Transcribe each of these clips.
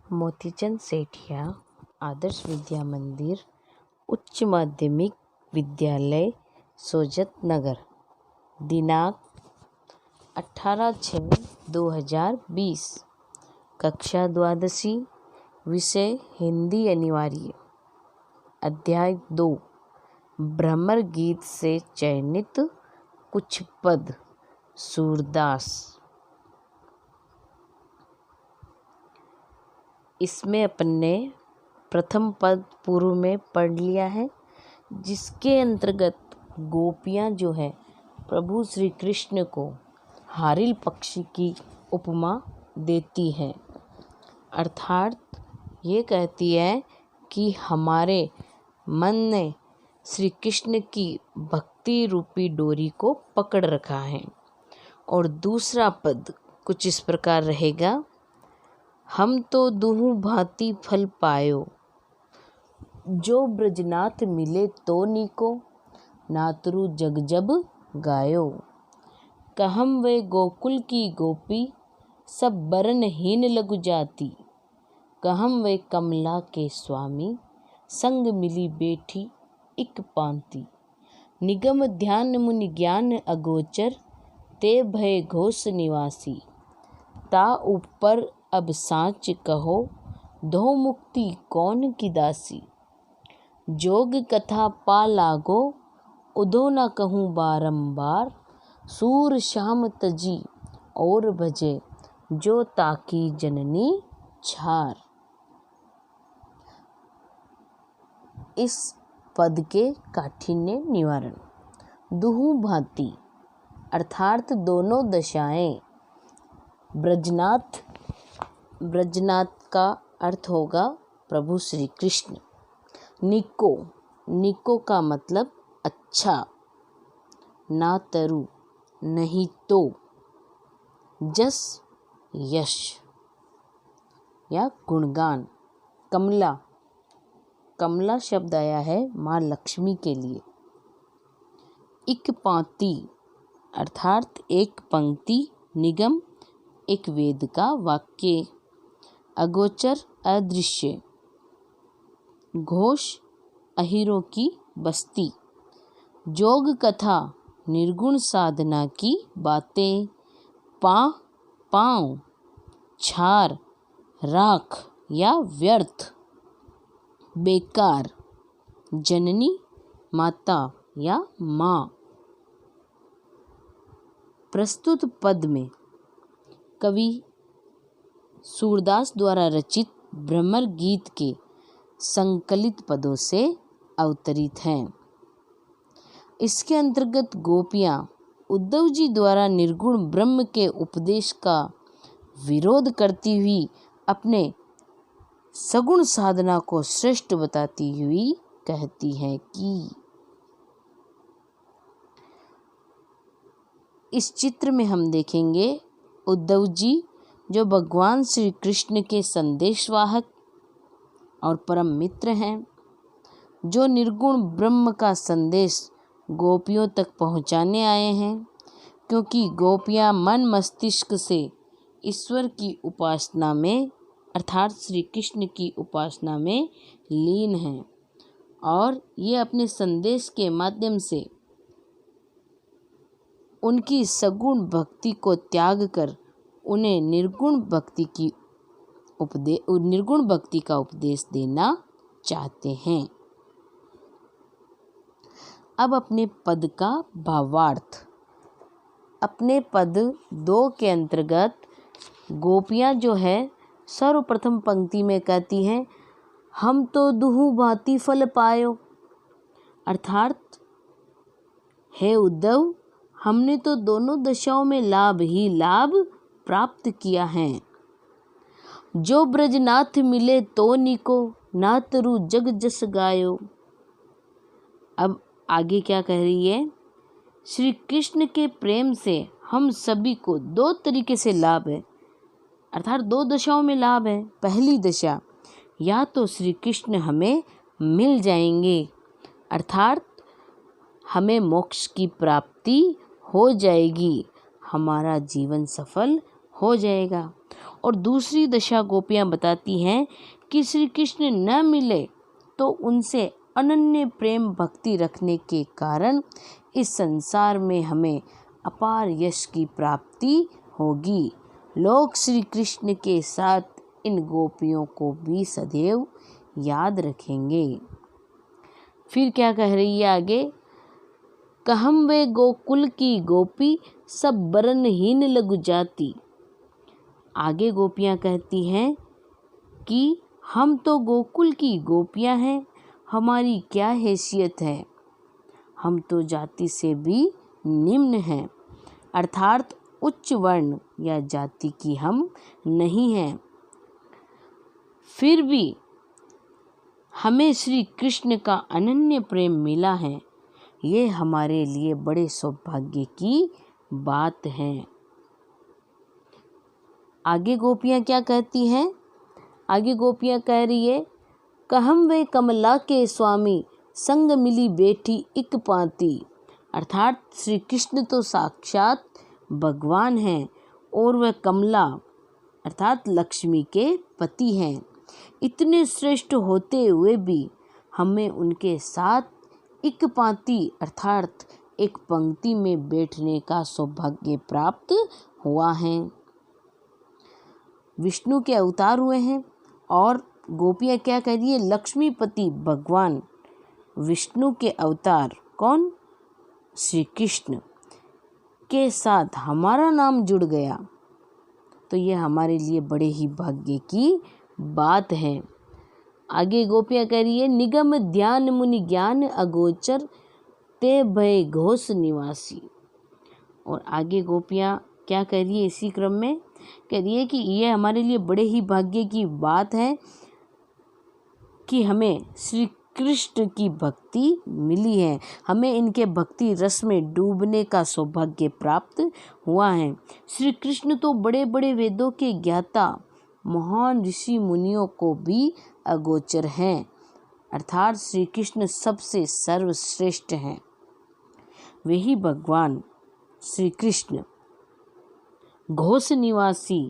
मोतीचंद सेठिया आदर्श विद्या मंदिर उच्च माध्यमिक विद्यालय सोजत नगर, दिनांक 18/6/2020, कक्षा द्वादशी, विषय हिंदी अनिवार्य, अध्याय 2, भ्रमर गीत से चयनित कुछ पद। सूरदास। इसमें अपन ने प्रथम पद पूर्व में पढ़ लिया है, जिसके अंतर्गत गोपियाँ जो है प्रभु श्री कृष्ण को हारिल पक्षी की उपमा देती है, अर्थात ये कहती है कि हमारे मन ने श्री कृष्ण की भक्ति रूपी डोरी को पकड़ रखा है। और दूसरा पद कुछ इस प्रकार रहेगा, हम तो दुहु भांति फल पायो, जो ब्रजनाथ मिले तो नीको, नातरु जग जब गायो। कहम वे गोकुल की गोपी, सब बरनहीन लघु जाति, कहम वे कमला के स्वामी, संग मिली बैठी इक पांति। निगम ध्यान मुनि ज्ञान अगोचर, ते भय घोष निवासी, ता ऊपर अब साँच कहो, धो मुक्ति कौन की दासी। जोग कथा पा लागो, उदो न कहूँ बारंबार, सूर श्याम तजी और भजे, जो ताकी जननी छार। इस पद के काठिन्य निवारण। दुहु भांति अर्थात दोनों दशाएं। ब्रजनाथ का अर्थ होगा प्रभु श्री कृष्ण। निको का मतलब अच्छा, ना तरु नहीं तो, जस यश या गुणगान। कमला शब्द आया है माँ लक्ष्मी के लिए। इक पांति अर्थात एक पंक्ति, निगम एक वेद का वाक्य, अगोचर अदृश्य, घोष अहिरों की बस्ती, जोग कथा निर्गुण साधना की बातें, पाँव छार राख या व्यर्थ, बेकार, जननी माता या माँ। प्रस्तुत पद में कवि सूरदास द्वारा रचित भ्रमर गीत के संकलित पदों से अवतरित हैं। इसके अंतर्गत गोपियाँ उद्धव जी द्वारा निर्गुण ब्रह्म के उपदेश का विरोध करती हुई अपने सगुण साधना को श्रेष्ठ बताती हुई कहती हैं कि इस चित्र में हम देखेंगे उद्धव जी जो भगवान श्री कृष्ण के संदेशवाहक और परम मित्र हैं, जो निर्गुण ब्रह्म का संदेश गोपियों तक पहुंचाने आए हैं, क्योंकि गोपियां मन मस्तिष्क से ईश्वर की उपासना में अर्थात श्री कृष्ण की उपासना में लीन हैं और ये अपने संदेश के माध्यम से उनकी सगुण भक्ति को त्याग कर उन्हें निर्गुण भक्ति का उपदेश देना चाहते हैं। अब अपने पद का भावार्थ। अपने पद 2 के अंतर्गत गोपियाँ जो है सर्वप्रथम पंक्ति में कहती हैं, हम तो दुहु भांति फल पायो, अर्थात हे उद्धव, हमने तो दोनों दशाओं में लाभ ही लाभ प्राप्त किया है। जो ब्रजनाथ मिले तो नीको, नातरु जग जस गायो। अब आगे क्या कह रही है, श्री कृष्ण के प्रेम से हम सभी को 2 तरीके से लाभ है, अर्थात 2 दशाओं में लाभ है। पहली दशा, या तो श्री कृष्ण हमें मिल जाएंगे, अर्थात हमें मोक्ष की प्राप्ति हो जाएगी, हमारा जीवन सफल हो जाएगा। और दूसरी दशा गोपियाँ बताती हैं कि श्री कृष्ण न मिले तो उनसे अनन्य प्रेम भक्ति रखने के कारण इस संसार में हमें अपार यश की प्राप्ति होगी। लोग श्री कृष्ण के साथ इन गोपियों को भी सदैव याद रखेंगे। फिर क्या कह रही है आगे, कहम वे गोकुल की गोपी सब बरनहीन लघु जाति। आगे गोपियाँ कहती हैं कि हम तो गोकुल की गोपियाँ हैं, हमारी क्या हैसियत है, हम तो जाति से भी निम्न हैं, अर्थात उच्च वर्ण या जाति की हम नहीं हैं। फिर भी हमें श्री कृष्ण का अनन्य प्रेम मिला है, ये हमारे लिए बड़े सौभाग्य की बात है। आगे गोपियाँ क्या कहती हैं, आगे गोपियाँ कह रही है, कहम वे कमला के स्वामी संग मिली बैठी इक पाती। अर्थात श्री कृष्ण तो साक्षात भगवान हैं और वह कमला अर्थात लक्ष्मी के पति हैं। इतने श्रेष्ठ होते हुए भी हमें उनके साथ एक पाती अर्थात एक पंक्ति में बैठने का सौभाग्य प्राप्त हुआ है। विष्णु के अवतार हुए हैं और गोपियाँ क्या कह रही है, लक्ष्मीपति भगवान विष्णु के अवतार कौन, श्री कृष्ण के साथ हमारा नाम जुड़ गया तो यह हमारे लिए बड़े ही भाग्य की बात है। आगे गोपियाँ कह रही है, निगम ध्यान मुनि ज्ञान अगोचर ते भय घोष निवासी। और आगे गोपियाँ क्या कह रही है, इसी क्रम में कह रही है कि यह हमारे लिए बड़े ही भाग्य की बात है कि हमें श्री कृष्ण की भक्ति मिली है, हमें इनके भक्ति रस में डूबने का सौभाग्य प्राप्त हुआ है। श्री कृष्ण तो बड़े बड़े वेदों के ज्ञाता महान ऋषि मुनियों को भी अगोचर हैं, अर्थात श्री कृष्ण सबसे सर्वश्रेष्ठ हैं। वही भगवान श्री कृष्ण घोष निवासी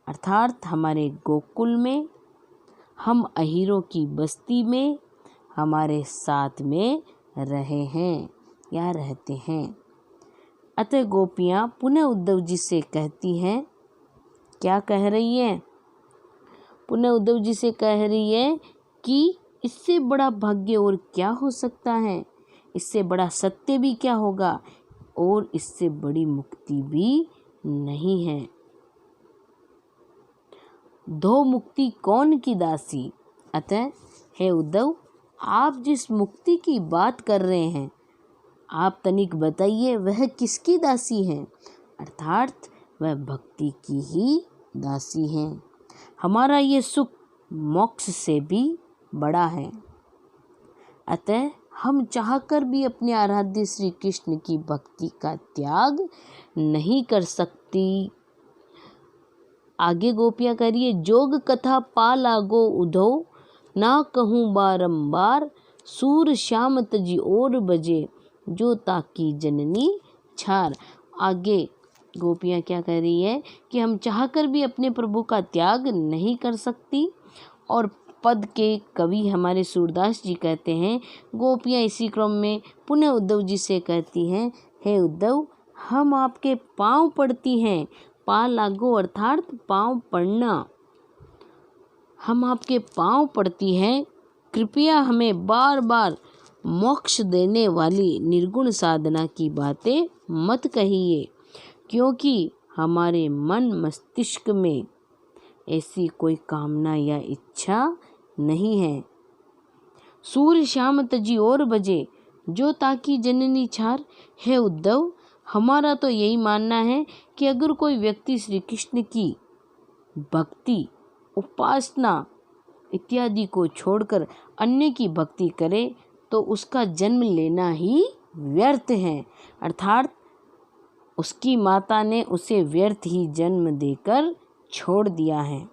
अर्थात हमारे गोकुल में, हम अहीरों की बस्ती में हमारे साथ में रहे हैं या रहते हैं। अतः गोपियाँ पुनः उद्धव जी से कहती हैं, क्या कह रही हैं, पुनः उद्धव जी से कह रही है कि इससे बड़ा भाग्य और क्या हो सकता है, इससे बड़ा सत्य भी क्या होगा और इससे बड़ी मुक्ति भी नहीं है। धो मुक्ति कौन की दासी। अतः हे उद्धव, आप जिस मुक्ति की बात कर रहे हैं, आप तनिक बताइए वह किसकी दासी हैं, अर्थात वह भक्ति की ही दासी हैं। हमारा ये सुख मोक्ष से भी बड़ा है, अतः हम चाहकर भी अपने आराध्य श्री कृष्ण की भक्ति का त्याग नहीं कर सकती। आगे गोपियाँ कह रही है, जोग कथा पा लागो उधो ना कहूँ बारंबार, सूर श्याम तजी और बजे जो ताकी जननी छार। आगे गोपियाँ क्या कह रही है कि हम चाहकर भी अपने प्रभु का त्याग नहीं कर सकती। और पद के कवि हमारे सूरदास जी कहते हैं, गोपियाँ इसी क्रम में पुनः उद्धव जी से कहती हैं, हे उद्धव, हम आपके पाँव पड़ती हैं, पा लागो अर्थात पाँव पड़ना, हम आपके पाँव पड़ती हैं, कृपया हमें बार बार मोक्ष देने वाली निर्गुण साधना की बातें मत कहिए, क्योंकि हमारे मन मस्तिष्क में ऐसी कोई कामना या इच्छा नहीं है। सूर्य श्याम तजी और बजे जो ताकि जननी छार। है उद्धव, हमारा तो यही मानना है कि अगर कोई व्यक्ति श्री कृष्ण की भक्ति, उपासना इत्यादि को छोड़कर अन्य की भक्ति करे तो उसका जन्म लेना ही व्यर्थ है, अर्थात उसकी माता ने उसे व्यर्थ ही जन्म देकर छोड़ दिया है।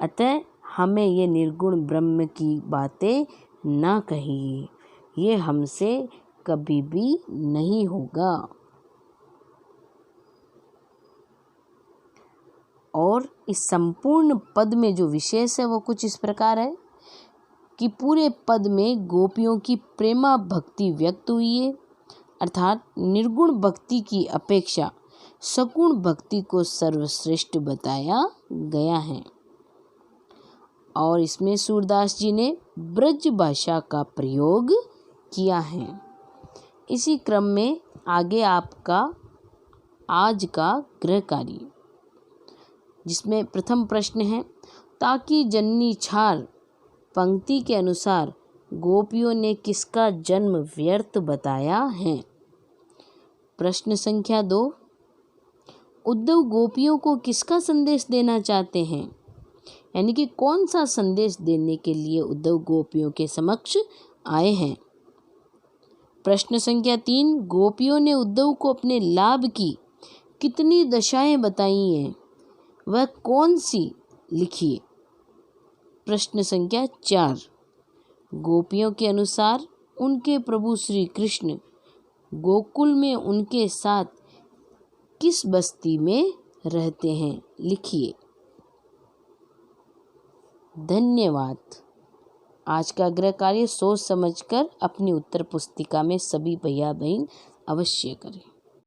अतः हमें ये निर्गुण ब्रह्म की बातें ना कहिए, ये हमसे कभी भी नहीं होगा। और इस संपूर्ण पद में जो विशेष है वो कुछ इस प्रकार है कि पूरे पद में गोपियों की प्रेमा भक्ति व्यक्त हुई है, अर्थात निर्गुण भक्ति की अपेक्षा सगुण भक्ति को सर्वश्रेष्ठ बताया गया है। और इसमें सूरदास जी ने ब्रज भाषा का प्रयोग किया है। इसी क्रम में आगे आपका आज का गृह कार्य, जिसमें प्रथम प्रश्न है, ताकि जननी छार पंक्ति के अनुसार गोपियों ने किसका जन्म व्यर्थ बताया है। प्रश्न संख्या 2, उद्धव गोपियों को किसका संदेश देना चाहते हैं, यानी कि कौन सा संदेश देने के लिए उद्धव गोपियों के समक्ष आए हैं। प्रश्न संख्या 3, गोपियों ने उद्धव को अपने लाभ की कितनी दशाएं बताई हैं, वह कौन सी लिखिए। प्रश्न संख्या 4, गोपियों के अनुसार उनके प्रभु श्री कृष्ण गोकुल में उनके साथ किस बस्ती में रहते हैं, लिखिए। धन्यवाद। आज का गृह कार्य सोच समझकर अपनी उत्तर पुस्तिका में सभी भैया बहन अवश्य करें।